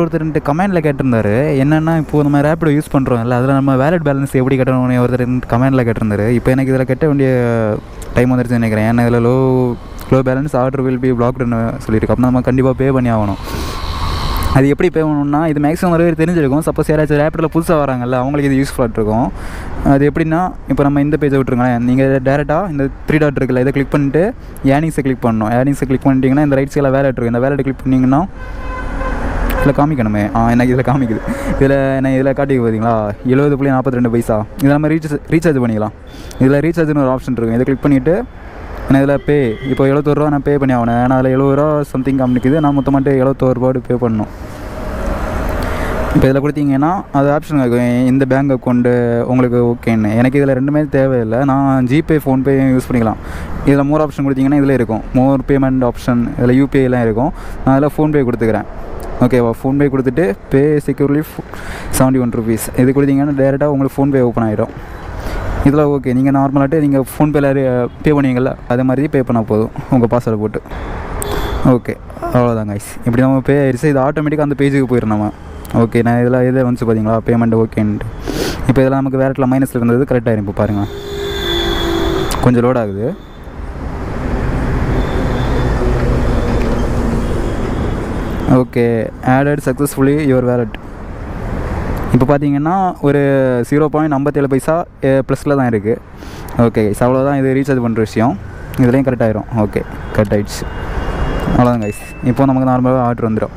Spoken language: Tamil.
ஒருத்தர் கமெண்டில் கேட்டிருந்தாரு என்னென்னா இப்போது நம்ம ரேப்பிடோ யூஸ் பண்ணுறோம்ல அதில் நம்ம வேலட் பேலன்ஸ் எப்படி கட்டணும்னு ஒருத்தர் கமெண்டில் கேட்டிருந்தாரு. இப்போ எனக்கு இதில் கட்ட வேண்டிய டைம் வந்துருச்சுன்னு நினைக்கிறேன். ஏன்னா இதில் low balance order will be பிளாக்டுன்னு சொல்லியிருக்கு. அப்போ நம்ம கண்டிப்பாக பே பண்ணி ஆகணும். அது எப்படி பே பண்ணணும்னா இது மேக்ஸிமம் நிறைய தெரிஞ்சிருக்கும். சப்போஸ் யாராச்சும் ரேப்பிடோவில் புதுசாக வராங்கல்ல அவங்களுக்கு இது யூஸ்ஃபுல்லாக இருக்கும். அது எப்படின்னா இப்போ நம்ம இந்த பேஜை விட்டுருங்களேன். நீங்கள் டேரெக்டாக இந்த 3 டாட் இருக்குல்ல இதை கிளிக் பண்ணிட்டு ஏர்னிங்ஸை கிளிக் பண்ணணும். ஏர்னிங்ஸை கிளிக் பண்ணிட்டீங்கன்னா இந்த ரைட் சைடில் வேலட் இருக்கும். இந்த வேலட் கிளிக் பண்ணிங்கன்னா இதில் காமிக்கணுமே எனக்கு இதில் காமிக்குது. இதில் காட்டிக்கு பார்த்தீங்களா 70.42 பைசா. இதில் நம்ம ரீசார்ஜ் பண்ணிக்கலாம். இதில் ரீசார்ஜ்னு ஒரு ஆப்ஷன் இருக்கும். இதை கிளிக் பண்ணிவிட்டு நான் இதில் பே இப்போ 71 ரூபா நான் பே பண்ணி ஆகணும். ஏன்னா அதில் 70 ரூபா சம்திங் காமிக்குது. நான் மொத்தமாட்டு 71 ரூபாடு பே பண்ணணும். இப்போ இதில் கொடுத்தீங்கன்னா அது ஆப்ஷன் இருக்கும் இந்த பேங்க் அக்கௌண்ட்டு உங்களுக்கு ஓகேன்னு. எனக்கு இதில் ரெண்டுமே தேவையில்லை. நான் ஜிபே ஃபோன்பே யூஸ் பண்ணிக்கலாம். இதில் மோர் ஆப்ஷன் கொடுத்தீங்கன்னா இதில் இருக்கும் மோர் பேமெண்ட் ஆப்ஷன். இதில் யூபிஐலாம் இருக்கும். நான் அதில் ஃபோன்பே கொடுத்துக்கிறேன். ஓகேவா? ஃபோன்பே கொடுத்துட்டு பே செக்யூர்லி 71 ருபீஸ் இது கொடுத்தீங்கன்னா டேரெக்டாக உங்களுக்கு ஃபோன்பே ஓப்பன் ஆகிடும். இதில் ஓகே நீங்கள் நார்மலாகிட்டு நீங்கள் ஃபோன்பேல பே பண்ணுவீங்கள்ல அதே மாதிரி பே பண்ணால் போதும் உங்கள் பாஸ்வேர்டு போட்டு. ஓகே அவ்வளோதான் கைஸ். இப்படி நம்ம பே ஆயிடுச்சு. இது ஆட்டோமேட்டிக்காக அந்த பேஜுக்கு போயிடும் நம்ம. ஓகே நான் இதில் இதை வந்துச்சு பார்த்தீங்களா பேமெண்ட் ஓகேன்ட்டு. இப்போ இதெல்லாம் நமக்கு வேலட்டில் மைனஸில் இருந்தது கரெக்டாகிடும். இப்போ பாருங்கள் கொஞ்சம் லோட் ஆகுது. Okay added successfully your wallet. இப்போ பார்த்தீங்கன்னா ஒரு 0.57 பைசா ப்ளஸில் தான் இருக்குது. ஓகே கைஸ் அவ்வளோதான். இது ரீசார்ஜ் பண்ணுற விஷயம். இதுலேயும் கரெக்ட் ஆகிரும். ஓகே கரெக்ட் ஆகிடுச்சு. அவ்வளோதான் கைஸ். இப்போ நமக்கு நார்மலாக ஆர்டர் வந்துடும்.